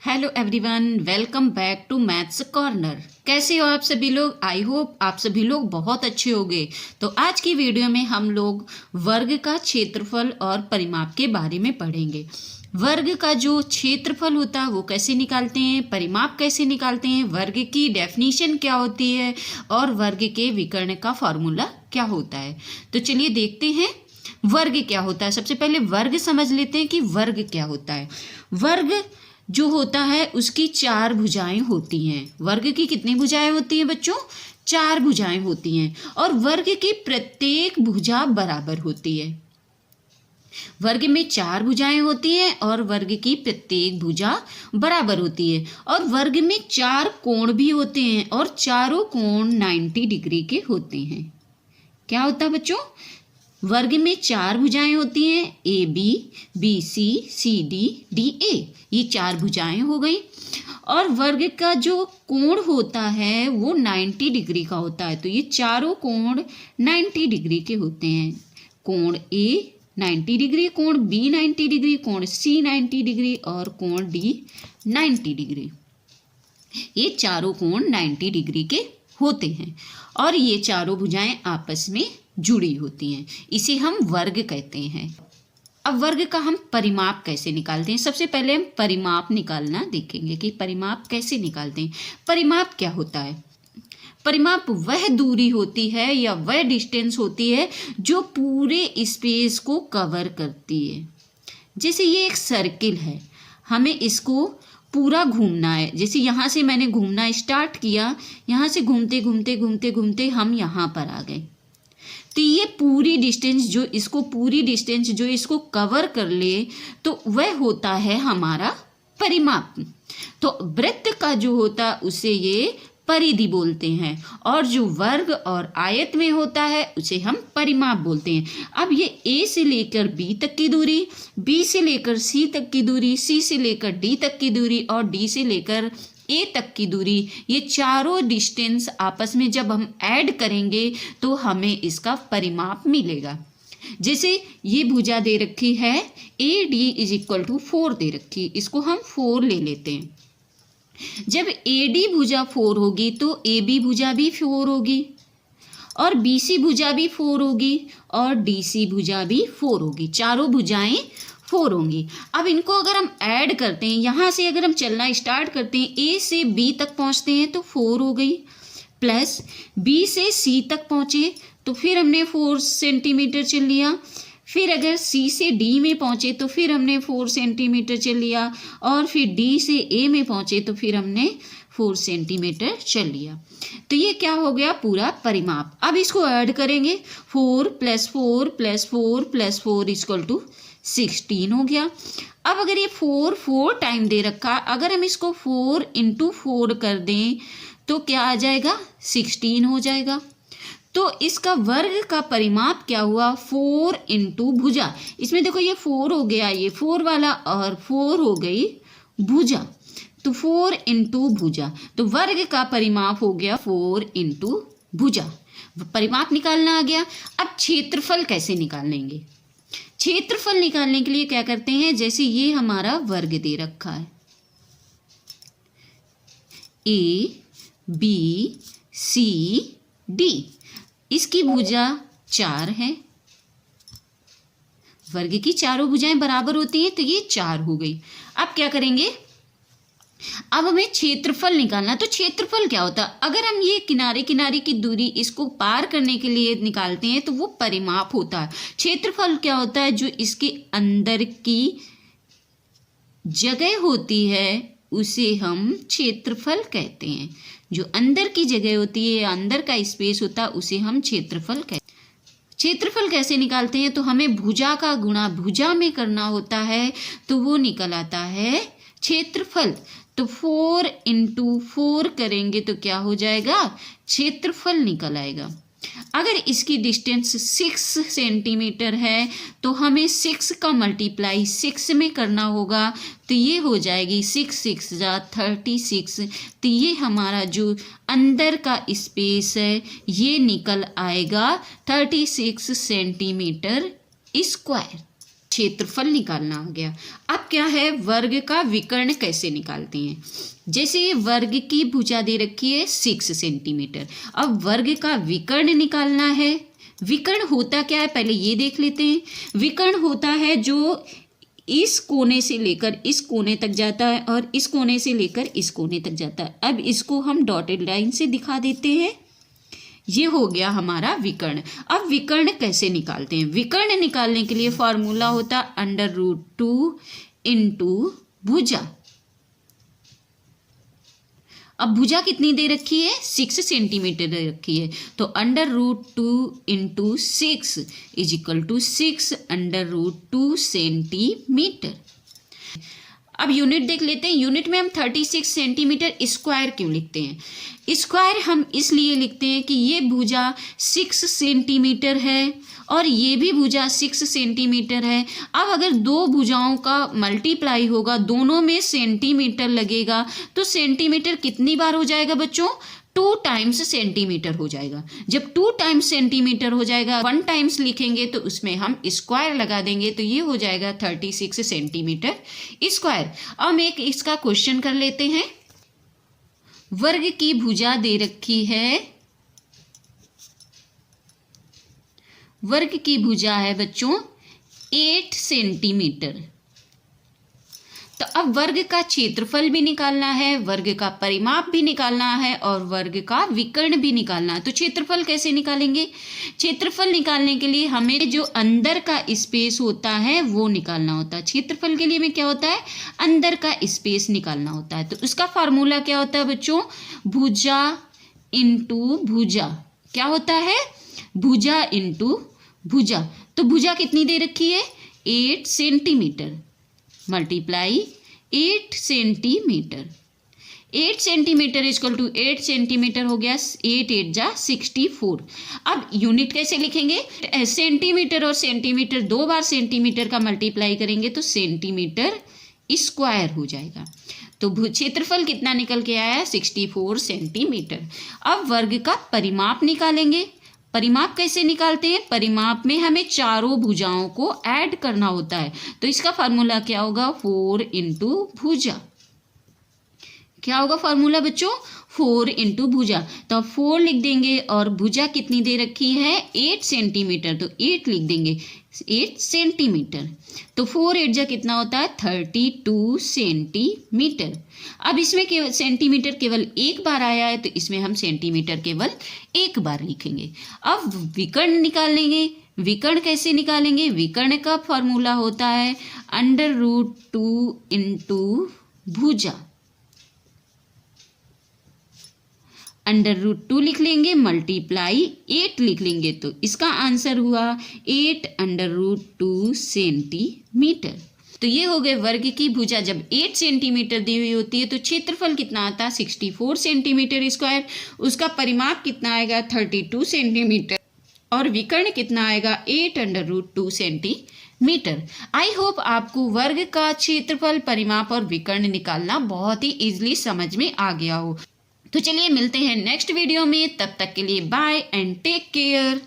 Hello everyone, welcome back to maths corner. कैसे हो आप सभी लोग? आई होप आप सभी लोग बहुत अच्छे होंगे। तो आज की वीडियो में हम लोग वर्ग का क्षेत्रफल और परिमाप के बारे में पढ़ेंगे। वर्ग का जो क्षेत्रफल होता है वो कैसे निकालते हैं, परिमाप कैसे निकालते हैं, वर्ग की डेफिनीशन क्या होती है और वर्ग के विकर्ण का फॉर्मूला क्या होता है। तो चलिए देखते हैं वर्ग क्या होता है। सबसे पहले वर्ग समझ लेते हैं कि वर्ग क्या होता है। वर्ग जो होता है उसकी चार भुजाएं होती हैं। वर्ग की कितनी भुजाएं होती हैं बच्चों? चार भुजाएं होती हैं और वर्ग की प्रत्येक भुजा बराबर होती है। वर्ग में चार भुजाएं होती हैं और वर्ग की प्रत्येक भुजा बराबर होती है। और वर्ग में चार कोण भी होते हैं और चारों कोण 90 डिग्री के होते हैं। क्या होता है बच्चों? वर्ग में चार भुजाएं होती हैं, A B, B C, C D, D A. ये चार भुजाएं हो गई। और वर्ग का जो कोण होता है वो 90 डिग्री का होता है। तो ये चारों कोण 90 डिग्री के होते हैं। कोण ए 90 डिग्री, कोण बी 90 डिग्री, कोण सी 90 डिग्री और कोण डी 90 डिग्री। ये चारों कोण 90 डिग्री के होते हैं और ये चारों भुजाएं आपस में जुड़ी होती हैं। इसे हम वर्ग कहते हैं। अब वर्ग का हम परिमाप कैसे निकालते हैं? सबसे पहले हम परिमाप निकालना देखेंगे कि परिमाप कैसे निकालते हैं। परिमाप क्या होता है? परिमाप वह दूरी होती है या वह डिस्टेंस होती है जो पूरे स्पेस को कवर करती है। जैसे ये एक सर्किल है, हमें इसको पूरा घूमना है। जैसे यहाँ से मैंने घूमना स्टार्ट किया, यहाँ से घूमते घूमते घूमते घूमते हम यहाँ पर आ गए। तो ये पूरी डिस्टेंस जो इसको कवर कर ले तो वह होता है हमारा परिमाप। तो वृत्त का जो होता है उसे ये परिधि बोलते हैं और जो वर्ग और आयत में होता है उसे हम परिमाप बोलते हैं। अब ये ए से लेकर बी तक की दूरी, बी से लेकर सी तक की दूरी, सी से लेकर डी तक की दूरी और डी से लेकर ए तक की दूरी, ये चारों डिस्टेंस आपस में जब हम ऐड करेंगे तो हमें इसका परिमाप मिलेगा। जैसे ये भुजा दे रखी है A D is equal to 4 दे रखी, इसको हम 4 ले लेते हैं। जब ए डी भुजा 4 होगी तो ए बी भुजा भी 4 होगी और बी सी भुजा भी 4 होगी और डी सी भुजा भी 4 होगी। चारों भुजाएं 4 होंगी। अब इनको अगर हम ऐड करते हैं, यहाँ से अगर हम चलना स्टार्ट करते हैं, ए से बी तक पहुँचते हैं तो 4 हो गई, प्लस बी से सी तक पहुँचे तो फिर हमने 4 सेंटीमीटर चल लिया। फिर अगर सी से डी में पहुँचे तो फिर हमने 4 सेंटीमीटर चल लिया और फिर डी से ए में पहुँचे तो फिर हमने 4 सेंटीमीटर चल लिया। तो ये क्या हो गया? पूरा परिमाप। अब इसको ऐड करेंगे, 4 + 4 + 4 + 4 = 16 हो गया। अब अगर ये 4 टाइम दे रखा, अगर हम इसको 4 × 4 कर दें तो क्या आ जाएगा? 16 हो जाएगा। तो इसका वर्ग का परिमाप क्या हुआ? 4 × भुजा। इसमें देखो ये 4 हो गया, ये 4 वाला और 4 हो गई भुजा, तो 4 × भुजा। तो वर्ग का परिमाप हो गया 4 × भुजा। परिमाप निकालना आ गया। अब क्षेत्रफल कैसे निकालेंगे? क्षेत्रफल निकालने के लिए क्या करते हैं? जैसे ये हमारा वर्ग दे रखा है, ए बी सी डी, इसकी भुजा 4 है। वर्ग की चारों भुजाएं बराबर होती हैं तो ये 4 हो गई। अब क्या करेंगे? अब हमें क्षेत्रफल निकालना। तो क्षेत्रफल क्या होता है? अगर हम ये किनारे किनारे की दूरी इसको पार करने के लिए निकालते हैं तो वो परिमाप होता है। क्षेत्रफल क्या होता है? जो इसके अंदर की जगह होती है उसे हम क्षेत्रफल कहते हैं। जो अंदर की जगह होती है, अंदर का स्पेस होता है, उसे हम क्षेत्रफल कहते हैं। क्षेत्रफल कैसे निकालते हैं? तो हमें भुजा का गुणा भुजा में करना होता है तो वो निकल आता है क्षेत्रफल। तो 4 × 4 करेंगे तो क्या हो जाएगा? क्षेत्रफल निकल आएगा। अगर इसकी डिस्टेंस 6 सेंटीमीटर है तो हमें 6 का मल्टीप्लाई 6 में करना होगा तो ये हो जाएगी 6 × 6 = 36। तो ये हमारा जो अंदर का स्पेस है ये निकल आएगा 36 सेंटीमीटर स्क्वायर। क्षेत्रफल निकालना आ गया। अब क्या है, वर्ग का विकर्ण कैसे निकालते हैं। जैसे वर्ग की भुजा दे रखी है 6 सेंटीमीटर, अब वर्ग का विकर्ण निकालना है। विकर्ण होता क्या है पहले ये देख लेते हैं। विकर्ण होता है जो इस कोने से लेकर इस कोने तक जाता है और इस कोने से लेकर इस कोने तक जाता है। अब इसको हम डॉटेड लाइन से दिखा देते हैं। ये हो गया हमारा विकर्ण। अब विकर्ण कैसे निकालते हैं। विकर्ण निकालने के लिए फॉर्मूला होता √2 इंटू भुजा। अब भुजा कितनी दे रखी है, 6 सेंटीमीटर दे रखी है, तो √2 into 6 is equal to 6 √2 centimetre. अब यूनिट देख लेते हैं। यूनिट में हम 36 सेंटीमीटर स्क्वायर क्यों लिखते हैं। स्क्वायर हम इसलिए लिखते हैं कि ये भुजा 6 सेंटीमीटर है और ये भी भुजा 6 सेंटीमीटर है। अब अगर दो भुजाओं का मल्टीप्लाई होगा, दोनों में सेंटीमीटर लगेगा, तो सेंटीमीटर कितनी बार हो जाएगा बच्चों, 2 टाइम्स सेंटीमीटर हो जाएगा। जब 2 टाइम्स सेंटीमीटर हो जाएगा, 1 टाइम्स लिखेंगे तो उसमें हम स्क्वायर लगा देंगे, तो ये हो जाएगा 36 सेंटीमीटर स्क्वायर। अब हम एक इसका क्वेश्चन कर लेते हैं। वर्ग की भुजा दे रखी है, वर्ग की भुजा है बच्चों 8 सेंटीमीटर। तो अब वर्ग का क्षेत्रफल भी निकालना है, वर्ग का परिमाप भी निकालना है और वर्ग का विकर्ण भी निकालना है। तो क्षेत्रफल कैसे निकालेंगे। क्षेत्रफल निकालने के लिए हमें जो अंदर का स्पेस होता है वो निकालना होता है। क्षेत्रफल के लिए में क्या होता है, अंदर का स्पेस निकालना होता है। तो उसका फार्मूला क्या होता है बच्चों, भुजा इंटू भुजा। क्या होता है, भुजा इंटू भुजा। तो भुजा कितनी दे रखी है, 8 centimetre multiply 8 centimetre. 8 centimetre equal to 8 centimetre हो गया, 8 8 जा 64। अब यूनिट कैसे लिखेंगे, सेंटीमीटर और सेंटीमीटर 2 बार सेंटीमीटर का मल्टीप्लाई करेंगे तो सेंटीमीटर स्क्वायर हो जाएगा। तो क्षेत्रफल कितना निकल के आया, 64 सेंटीमीटर। अब वर्ग का परिमाप निकालेंगे। परिमाप कैसे निकालते हैं, परिमाप में हमें चारों भुजाओं को ऐड करना होता है। तो इसका फार्मूला क्या होगा, 4 इंटू भुजा। क्या होगा फार्मूला बच्चों, 4 इंटू भुजा। तो 4 लिख देंगे और भुजा कितनी दे रखी है, 8 सेंटीमीटर, तो 8 लिख देंगे, 8 सेंटीमीटर। तो 4 8 जा कितना होता है, 32 सेंटीमीटर। अब इसमें केवल सेंटीमीटर केवल एक बार आया है, तो इसमें हम सेंटीमीटर केवल एक बार लिखेंगे। अब विकर्ण निकालेंगे। विकर्ण कैसे निकालेंगे, विकर्ण का फॉर्मूला होता है √2 इंटू भुजा। √2 लिख लेंगे मल्टीप्लाई 8 लिख लेंगे, तो इसका आंसर हुआ 8 √2 सेंटीमीटर। तो ये हो गए वर्ग की भुजा। जब 8 सेंटीमीटर दी हुई होती है तो क्षेत्रफल कितना आता है, 64 सेंटीमीटर स्क्वायर। उसका परिमाप कितना आएगा, 32 सेंटीमीटर और विकर्ण कितना आएगा, 8 √2 सेंटीमीटर। आई होप आपको वर्ग का क्षेत्रफल, परिमाप और विकर्ण निकालना बहुत ही इजीली समझ में आ गया हो। तो चलिए मिलते हैं नेक्स्ट वीडियो में, तब तक के लिए बाय एंड टेक केयर।